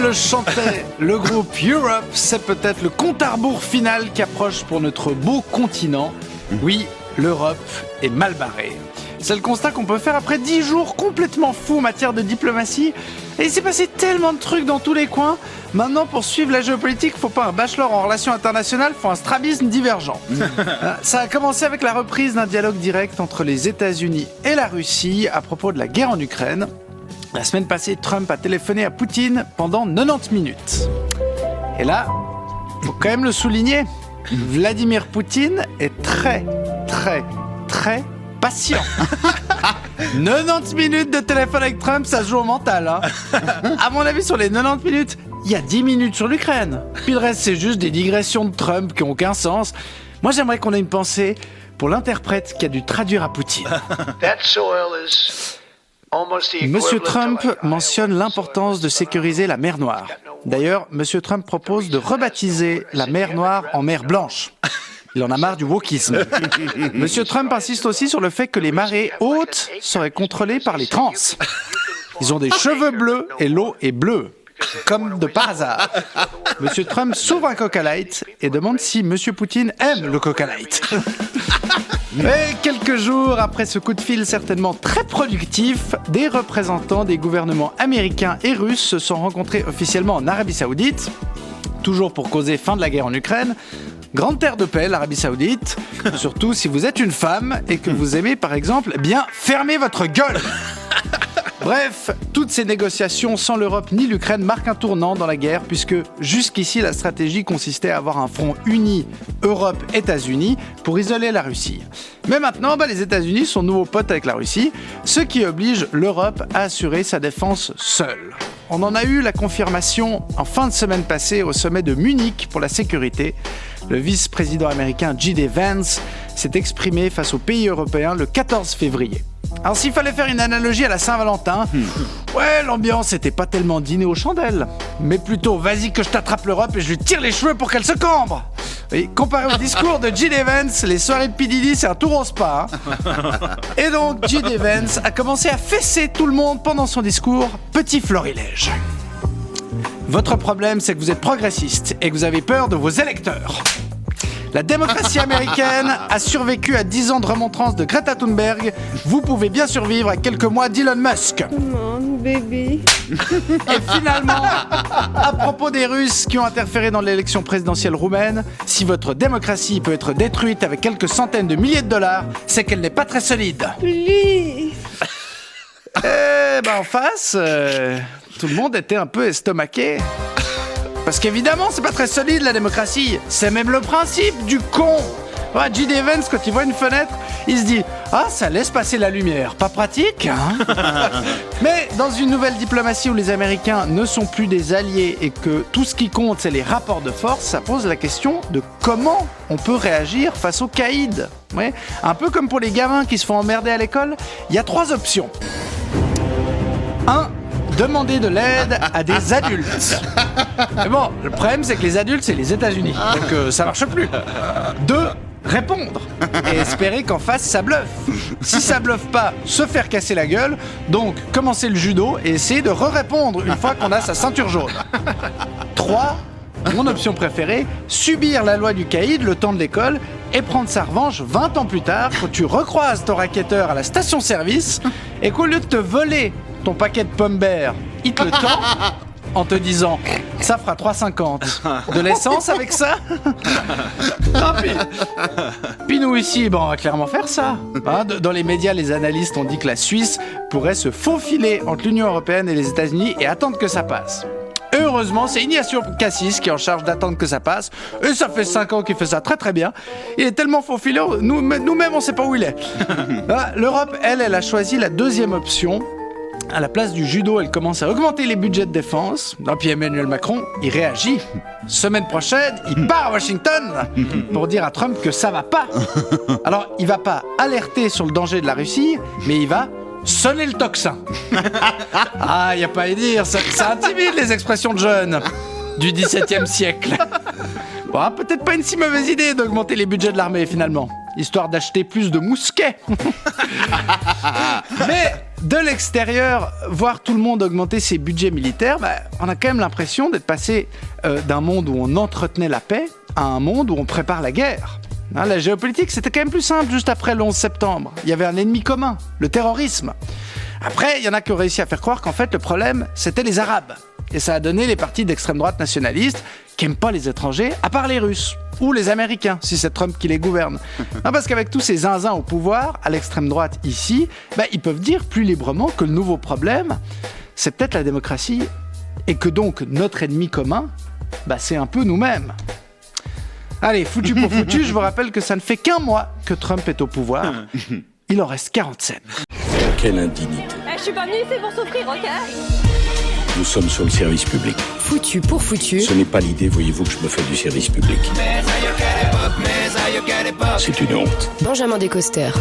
le chantait le groupe Europe, c'est peut-être le compte à rebours final qui approche pour notre beau continent. Oui, l'Europe est mal barrée. C'est le constat qu'on peut faire après 10 jours complètement fous en matière de diplomatie. Et il s'est passé tellement de trucs dans tous les coins. Maintenant, pour suivre la géopolitique, faut pas un bachelor en relations internationales, faut un strabisme divergent. Ça a commencé avec la reprise d'un dialogue direct entre les États-Unis et la Russie à propos de la guerre en Ukraine. La semaine passée, Trump a téléphoné à Poutine pendant 90 minutes. Et là, faut quand même le souligner, Vladimir Poutine est très patient. 90 minutes de téléphone avec Trump, ça se joue au mental. Hein. À mon avis, sur les 90 minutes, il y a 10 minutes sur l'Ukraine. Puis le reste, c'est juste des digressions de Trump qui n'ont aucun sens. Moi, j'aimerais qu'on ait une pensée pour l'interprète qui a dû traduire à Poutine. Monsieur Trump mentionne l'importance de sécuriser la mer Noire. D'ailleurs, Monsieur Trump propose de rebaptiser la mer Noire en mer Blanche. Il en a marre du wokisme. Monsieur Trump insiste aussi sur le fait que les marées hautes seraient contrôlées par les trans. Ils ont des cheveux bleus et l'eau est bleue. Comme de par hasard. Monsieur Trump s'ouvre un Coca Light et demande si Monsieur Poutine aime le Coca Light. Mais quelques jours après ce coup de fil certainement très productif, des représentants des gouvernements américains et russes se sont rencontrés officiellement en Arabie Saoudite, toujours pour causer fin de la guerre en Ukraine. Grande terre de paix, l'Arabie Saoudite, surtout si vous êtes une femme et que vous aimez par exemple bien fermer votre gueule. Bref, toutes ces négociations sans l'Europe ni l'Ukraine marquent un tournant dans la guerre puisque jusqu'ici la stratégie consistait à avoir un front uni Europe-États-Unis pour isoler la Russie. Mais maintenant, les États-Unis sont nouveaux potes avec la Russie, ce qui oblige l'Europe à assurer sa défense seule. On en a eu la confirmation en fin de semaine passée au sommet de Munich pour la sécurité. Le vice-président américain J.D. Vance s'est exprimé face aux pays européens le 14 février. Alors s'il fallait faire une analogie à la Saint-Valentin, l'ambiance était pas tellement dîner aux chandelles, mais plutôt vas-y que je t'attrape l'Europe et je lui tire les cheveux pour qu'elle se cambre. Et comparé au discours de J.D. Vance, les soirées de P. Diddy, c'est un tour au spa. Et donc J.D. Vance a commencé à fesser tout le monde pendant son discours. Petit florilège. Votre problème, c'est que vous êtes progressiste et que vous avez peur de vos électeurs. La démocratie américaine a survécu à 10 ans de remontrance de Greta Thunberg. Vous pouvez bien survivre à quelques mois d'Elon Musk. Come on, baby. Et finalement, à propos des Russes qui ont interféré dans l'élection présidentielle roumaine, si votre démocratie peut être détruite avec quelques centaines de milliers de dollars, c'est qu'elle n'est pas très solide. Please. En face, tout le monde était un peu estomaqué. Parce qu'évidemment, c'est pas très solide la démocratie. C'est même le principe du con. J.D. Vance, quand il voit une fenêtre, il se dit « Ah, ça laisse passer la lumière. Pas pratique, hein ?» Mais dans une nouvelle diplomatie où les Américains ne sont plus des alliés et que tout ce qui compte, c'est les rapports de force, ça pose la question de comment on peut réagir face aux caïds. Ouais. Un peu comme pour les gamins qui se font emmerder à l'école, il y a 3 options. 1. Demander de l'aide à des adultes. Mais bon, le problème c'est que les adultes c'est les États-Unis, donc ça marche plus. 2. Répondre et espérer qu'en face ça bluffe. Si ça bluffe pas, se faire casser la gueule, donc commencer le judo et essayer de re-répondre une fois qu'on a sa ceinture jaune. 3. Mon option préférée, subir la loi du caïd le temps de l'école et prendre sa revanche 20 ans plus tard quand tu recroises ton racketteur à la station-service et qu'au lieu de te voler ton paquet de pommes beurre, il te le tend en te disant « ça fera 3,50 de l'essence avec ça ?» Tant pis. Puis nous ici, on va clairement faire ça. Dans les médias, les analystes ont dit que la Suisse pourrait se faufiler entre l'Union européenne et les États-Unis et attendre que ça passe. Heureusement, c'est Ignacio Cassis qui est en charge d'attendre que ça passe. Et ça fait 5 ans qu'il fait ça très très bien. Il est tellement faufilé, nous-mêmes on sait pas où il est. L'Europe, elle a choisi la deuxième option. À la place du judo, elle commence à augmenter les budgets de défense. Et puis Emmanuel Macron, il réagit. Semaine prochaine, il part à Washington pour dire à Trump que ça va pas. Alors, il va pas alerter sur le danger de la Russie, mais il va sonner le tocsin. Ah, y a pas à dire, ça intimide les expressions de jeunes du XVIIe siècle. Bon, peut-être pas une si mauvaise idée d'augmenter les budgets de l'armée finalement, histoire d'acheter plus de mousquets. Mais de l'extérieur, voir tout le monde augmenter ses budgets militaires, on a quand même l'impression d'être passé d'un monde où on entretenait la paix à un monde où on prépare la guerre. La géopolitique, c'était quand même plus simple juste après le 11 septembre. Il y avait un ennemi commun, le terrorisme. Après, il y en a qui ont réussi à faire croire qu'en fait, le problème, c'était les Arabes. Et ça a donné les partis d'extrême droite nationalistes qui n'aiment pas les étrangers, à part les Russes ou les Américains, si c'est Trump qui les gouverne. Non, parce qu'avec tous ces zinzins au pouvoir, à l'extrême droite ici, ils peuvent dire plus librement que le nouveau problème, c'est peut-être la démocratie, et que donc notre ennemi commun, c'est un peu nous-mêmes. Allez, foutu pour foutu, je vous rappelle que ça ne fait qu'un mois que Trump est au pouvoir. Il en reste 47. Quelle indignité. Je suis pas venue ici pour souffrir, ok? Nous sommes sur le service public. Foutu pour foutu. Ce n'est pas l'idée, voyez-vous, que je me fais du service public. C'est une honte. Benjamin Descosters.